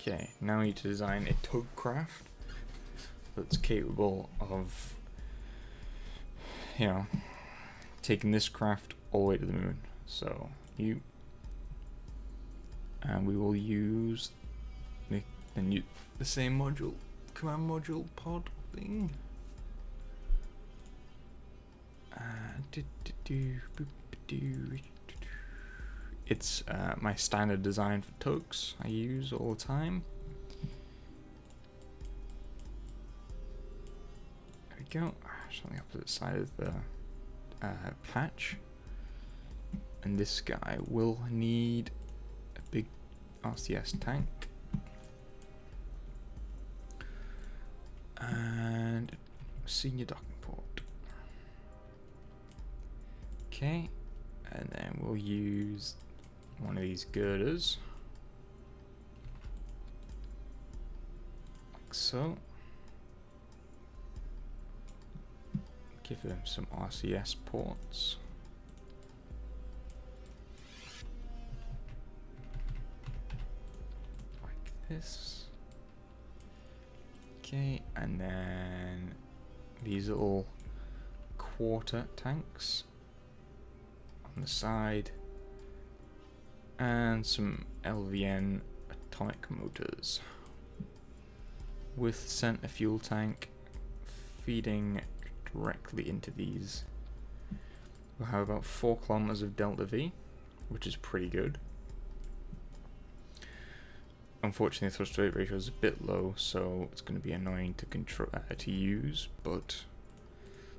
Okay, now we need to design a tug craft that's capable of, you know, taking this craft all the way to the moon. So and we will use the same module, command module pod thing. It's my standard design for tugs I use all the time. There we go. It's on the opposite side of the patch. And this guy will need a big RCS tank. And senior docking port. Okay, and then we'll use one of these girders, like so. Give them some RCS ports. Like this. Okay, and then these little quarter tanks on the side, and some LVN atomic motors with center fuel tank feeding directly into these. We'll have about 4 kilometers of delta V, which is pretty good. Unfortunately, the thrust to weight ratio is a bit low, so it's going to be annoying to control to use, but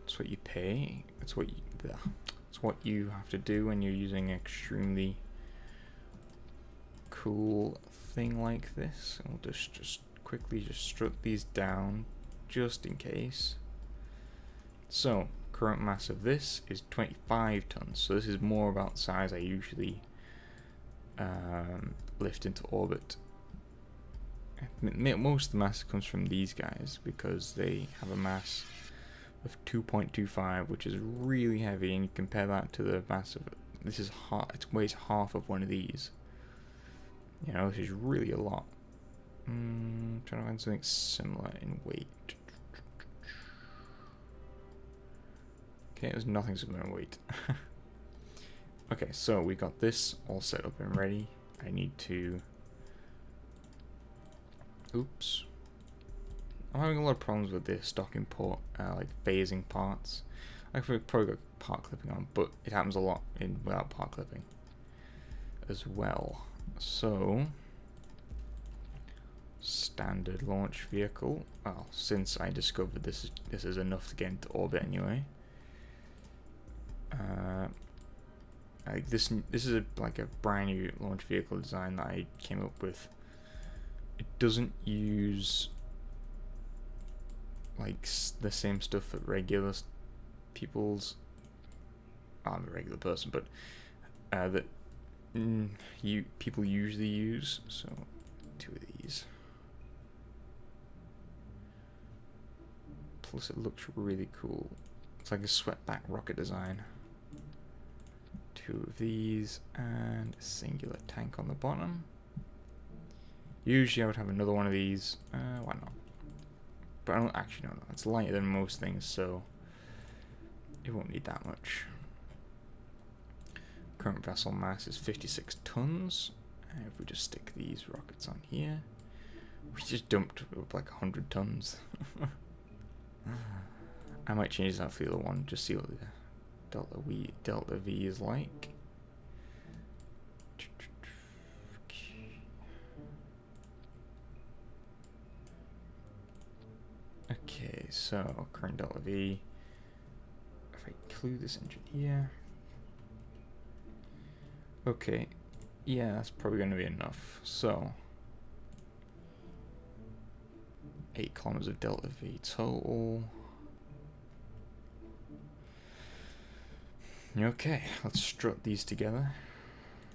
it's what you pay. It's what you have to do when you're using an extremely cool thing like this. And we'll just quickly strut these down just in case. So current mass of this is 25 tons. So this is more about the size I usually lift into orbit. Most of the mass comes from these guys because they have a mass of 2.25, which is really heavy, and you compare that to the mass of this is it weighs half of one of these. You know, this is really a lot. Trying to find something similar in weight. Okay, there's nothing similar in weight. Okay, so we got this all set up and ready. I need to. Oops. I'm having a lot of problems with this docking port, like phasing parts. I could probably got part clipping on, but it happens a lot without part clipping as well. So, standard launch vehicle. Well, since I discovered this is enough to get into orbit anyway. Like this is like a brand new launch vehicle design that I came up with. It doesn't use like the same stuff that regular people's. I'm a regular person, but that people usually use. So 2 of these. Plus, it looks really cool. It's like a swept-back rocket design. 2 of these and a singular tank on the bottom. Usually I would have another one of these. Why not? But I don't actually know. It's lighter than most things, so it won't need that much. Current vessel mass is 56 tons. And if we just stick these rockets on here, we just dumped up like 100 tons. I might change that for the other one, just see what the delta V is like. Okay, so current delta V. If I include this engine here. Okay, yeah, that's probably going to be enough. So, 8 kilometers of delta V total. Okay, let's strut these together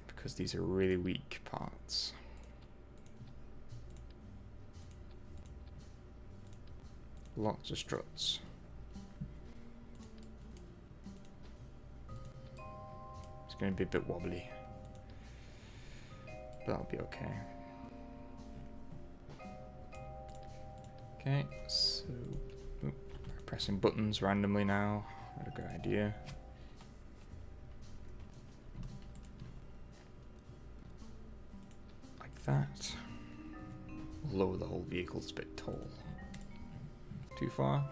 because these are really weak parts. Lots of struts. It's going to be a bit wobbly, but that'll be okay. Okay, so pressing buttons randomly now. Not a good idea. Like that. Lower the whole vehicle, it's a bit tall. Too far?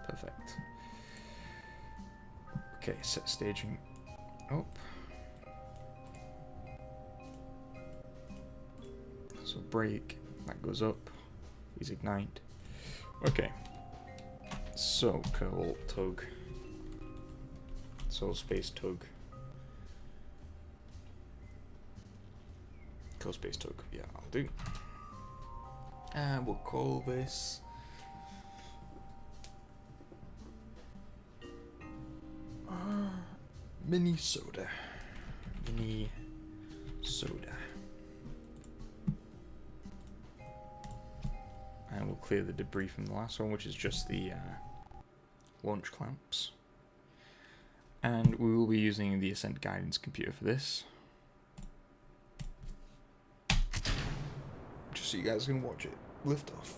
Perfect. Okay, set staging up. So brake, that goes up. These ignite. Okay. So, Kerbal tug. Soul space tug. Cold space tug, yeah, I'll do. And we'll call this Minisoda. Minisoda. And we'll clear the debris from the last one, which is just the launch clamps. And we will be using the Ascent guidance computer for this. Just so you guys can watch it lift off.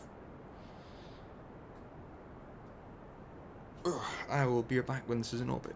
I will be back when this is in orbit.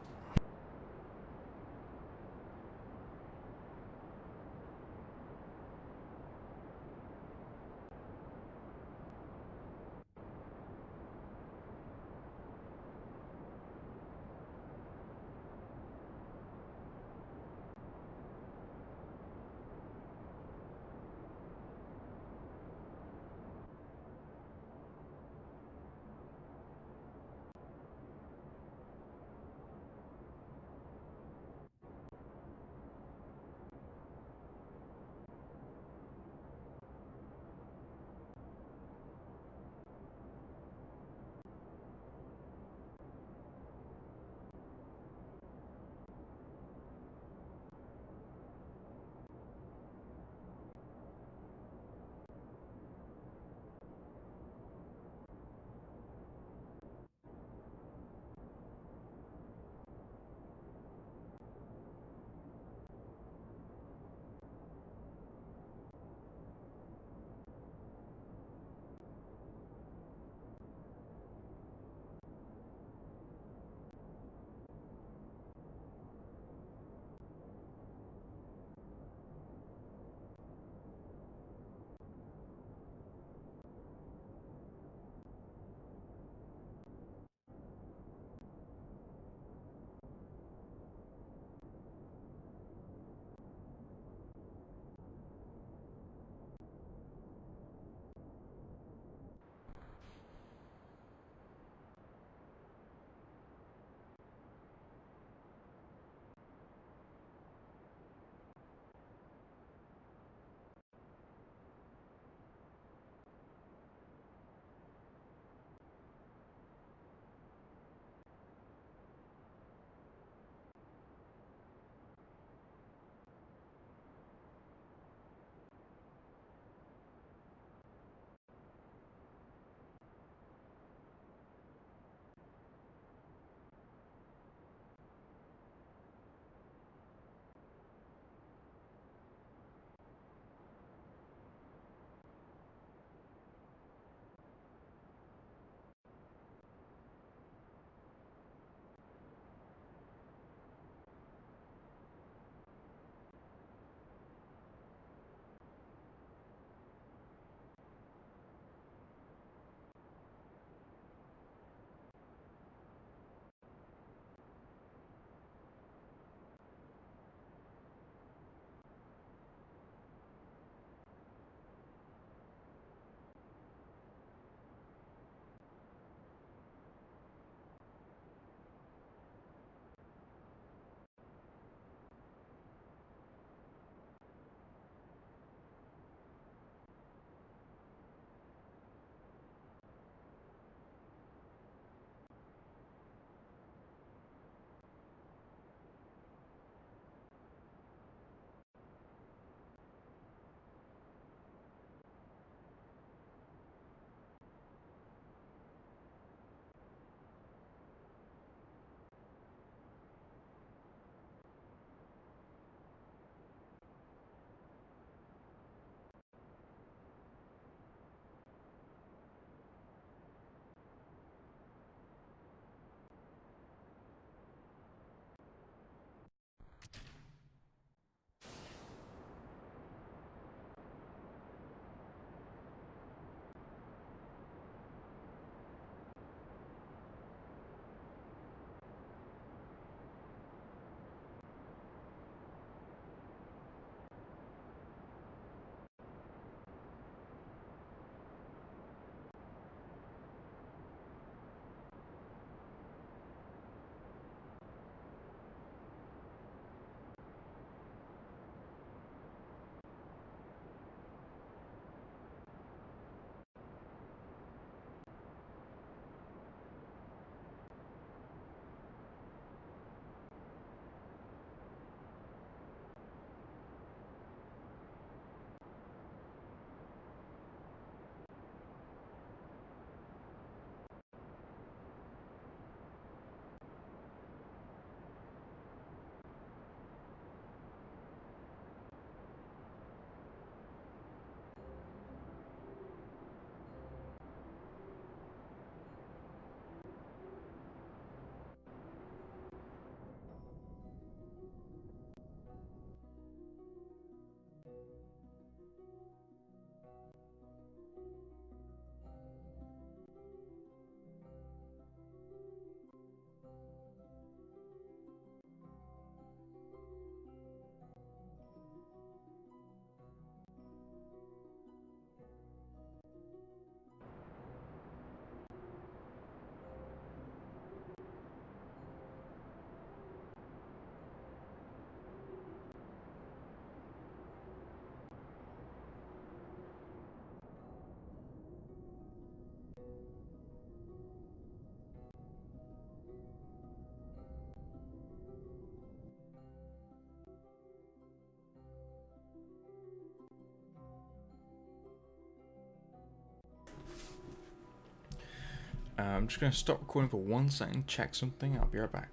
I'm just going to stop recording for 1 second, check something, I'll be right back.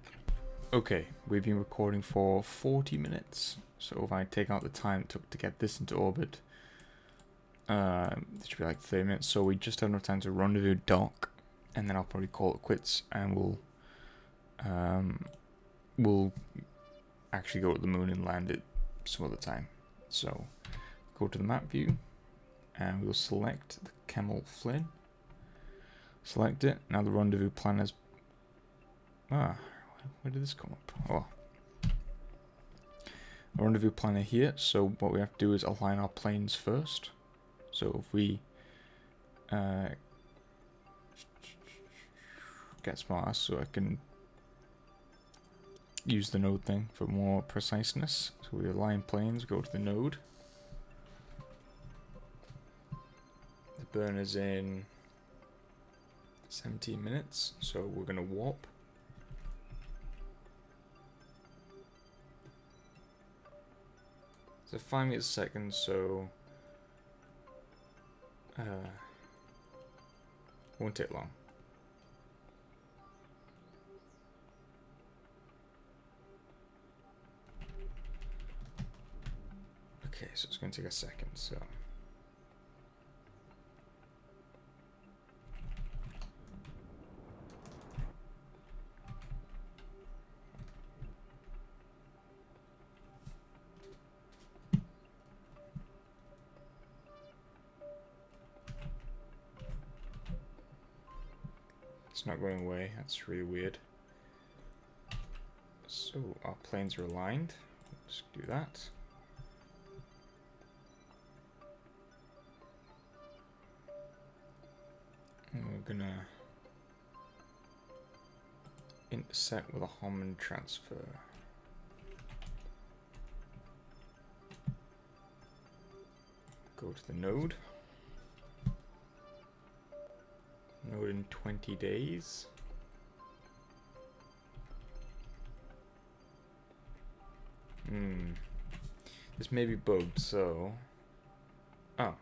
Okay, we've been recording for 40 minutes, so if I take out the time it took to get this into orbit, it should be like 30 minutes, so we just have enough time to rendezvous dock, and then I'll probably call it quits, and we'll actually go to the moon and land it some other time. So, go to the map view, and we'll select the Kerbal Flynn. Select it. Now the rendezvous planner's... where did this come up? Oh. A rendezvous planner here, so what we have to do is align our planes first. So if we get smart, so I can use the node thing for more preciseness. So we align planes, go to the node. The burner's in 17 minutes, so we're going to warp. So 5 meters a second, so won't take long. Okay, so it's going to take a second, so it's not going away. That's really weird. So our planes are aligned. Let's do that. And we're gonna intersect with a Harmon transfer. Go to the node. Node in 20 days. This may be bugged, so... Oh.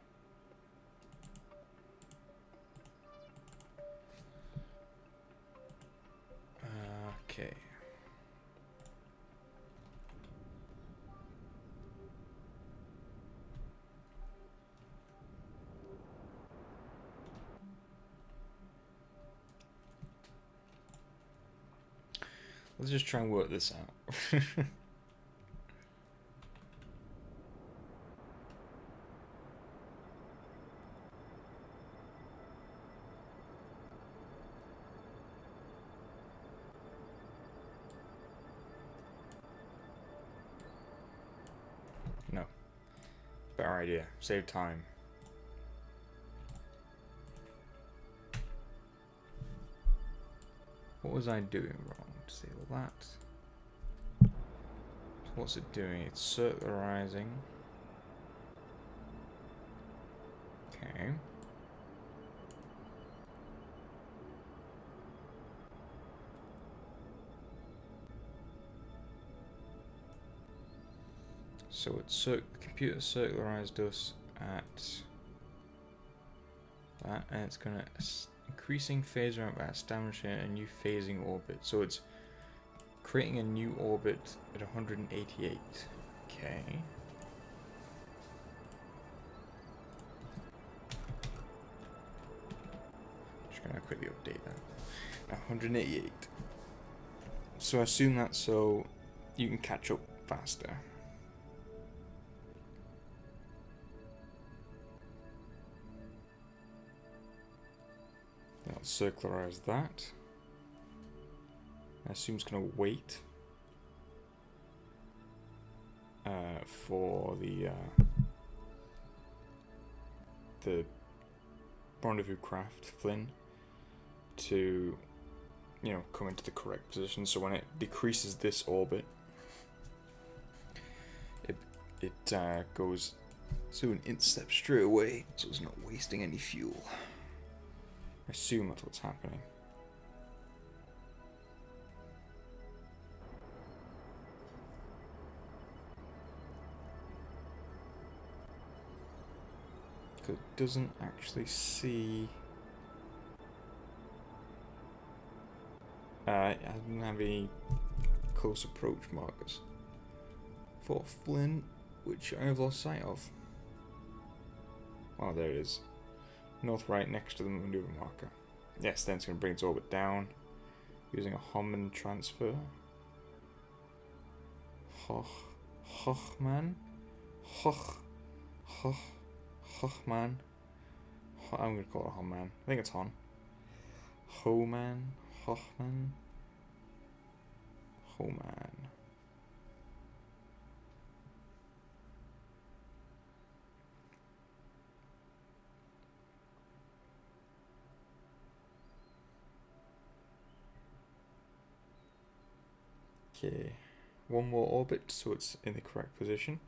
Okay. Let's just try and work this out. No. Better idea. Save time. What was I doing wrong? Disable that. So what's it doing? It's circularizing. Okay. So it's the computer circularized us at that, and it's gonna increasing phase ramp at establishing a new phasing orbit. So it's creating a new orbit at 188. Okay. Just gonna quickly update that. 188. So I assume that's so you can catch up faster. I'll circularize that. I assume it's going to wait for the rendezvous craft Flynn to, you know, come into the correct position. So when it decreases this orbit, it goes to an intercept straight away, so it's not wasting any fuel. I assume that's what's happening. Because it doesn't actually see I didn't have any close approach markers. Fort Flint, which I have lost sight of. Oh, there it is. North right next to the maneuver marker. Yes, then it's going to bring its orbit down using a Hohmann transfer. Hochman? Hochman. I'm going to call it Hohmann. I think it's Hon. Hohmann. Hochman. Hohmann. Okay, one more orbit so it's in the correct position.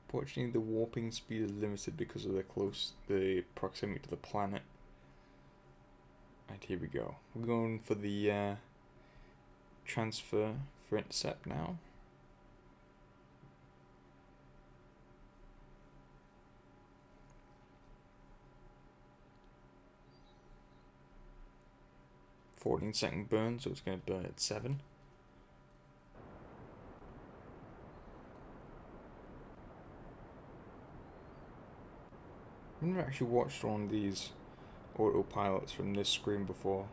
Fortunately, the warping speed is limited because of the proximity to the planet. Right, here we go. We're going for the transfer for intercept now. "14-second burn," so it's going to burn at 7. I've never actually watched one of these autopilots from this screen before.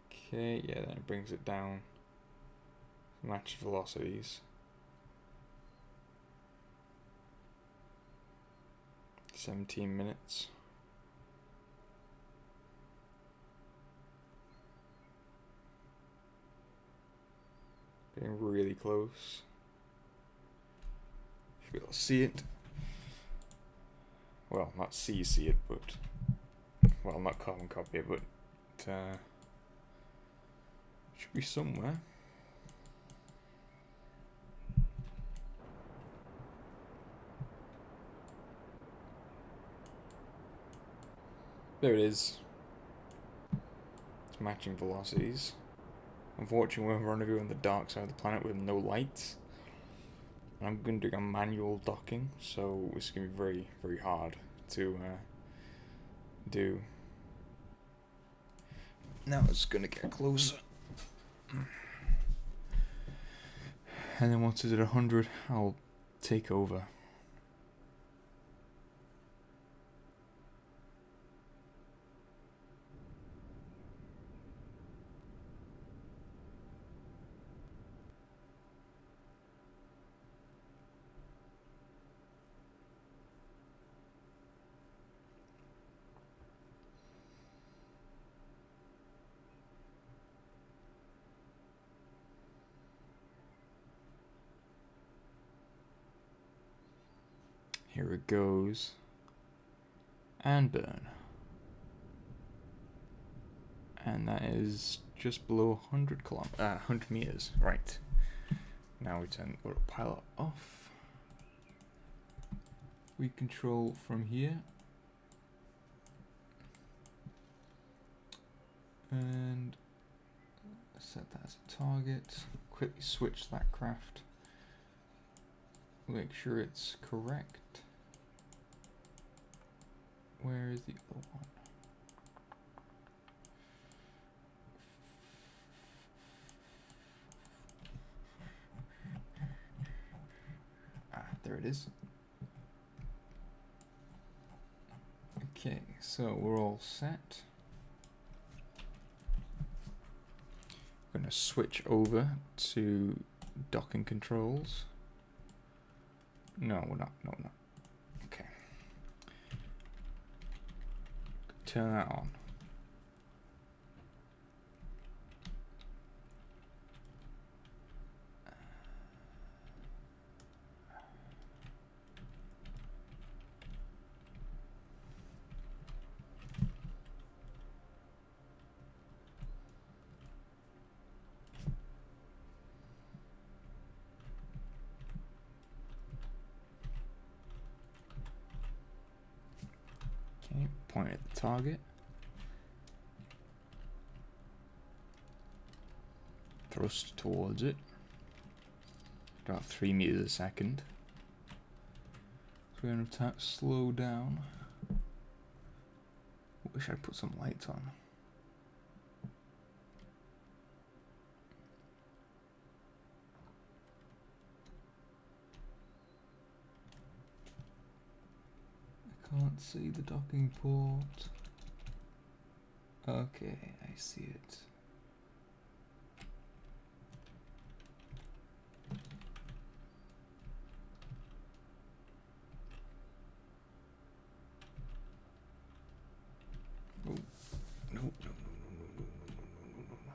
Okay, yeah, then it brings it down. Match velocities. 17 minutes. Getting really close. Should be able to see it. Well, not see it, but... Well, not carbon copy it, but... should be somewhere. There it is. It's matching velocities. Unfortunately, we're rendezvous on the dark side of the planet with no lights. And I'm going to do a manual docking, so it's going to be very, very hard to do. Now it's going to get closer. And then once it's at 100, I'll take over. Here it goes. And burn. And that is just below 100 meters. Right. Now we turn autopilot off. We control from here. And set that as a target. Quickly switch that craft. Make sure it's correct. Where is the other one? There it is. Okay, so we're all set. We're going to switch over to docking controls. No, we're not. No, we're not. Okay. Turn that on. Okay, point at the target. thrust towards it. About 3 meters a second. So we're going to slow down. Wish I'd put some lights on. I can't see the docking port. Okay, I see it. Oh, no, no, no, no, no, no, no, no, no, no.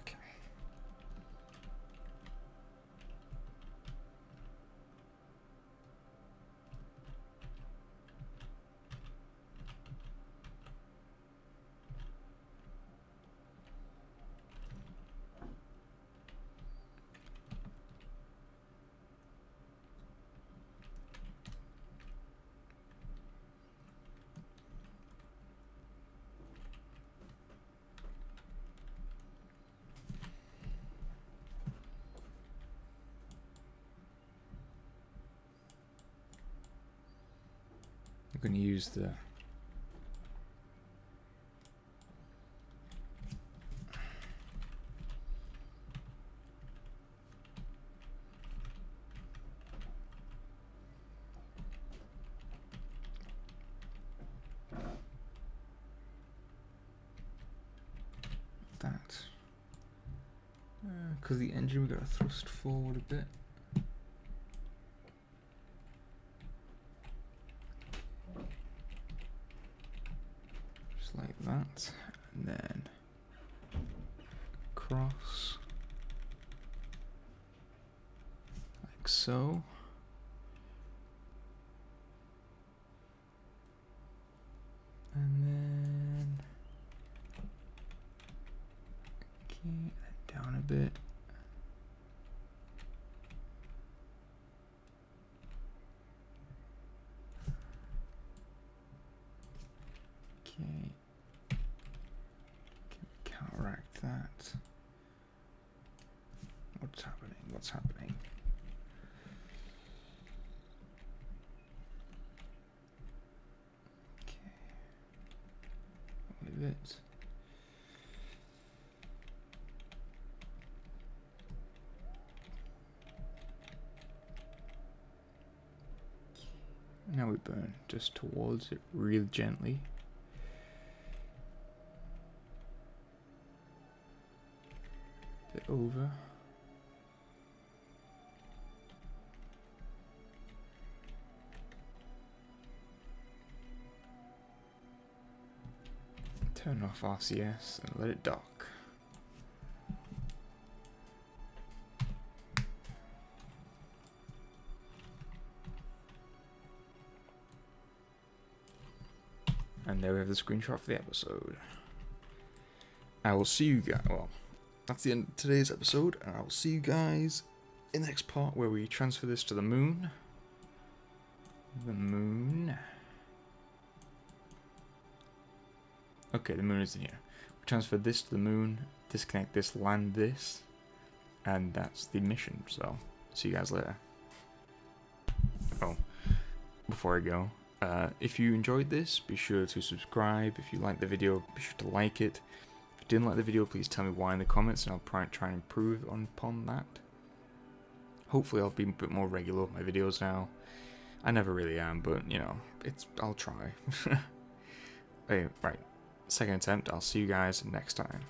Okay. I'm going to use the that because the engine we got to thrust forward a bit. Like that, and then across like so. And then okay, down a bit. Okay. Counteract that. What's happening? What's happening? Okay. Leave it. Now we burn just towards it real gently. Bit over. Turn off RCS and let it dock. And there we have the screenshot for the episode. I will see you guys. Well, that's the end of today's episode, and I will see you guys in the next part where we transfer this to the moon. The moon. Okay, the moon is in here. We transfer this to the moon, disconnect this, land this, and that's the mission. So, see you guys later. Oh, before I go, if you enjoyed this, be sure to subscribe. If you liked the video, be sure to like it. If you didn't like the video, please tell me why in the comments, and I'll try and improve upon that. Hopefully I'll be a bit more regular with my videos now. I never really am, but, you know, I'll try. Okay, right. Second attempt. I'll see you guys next time.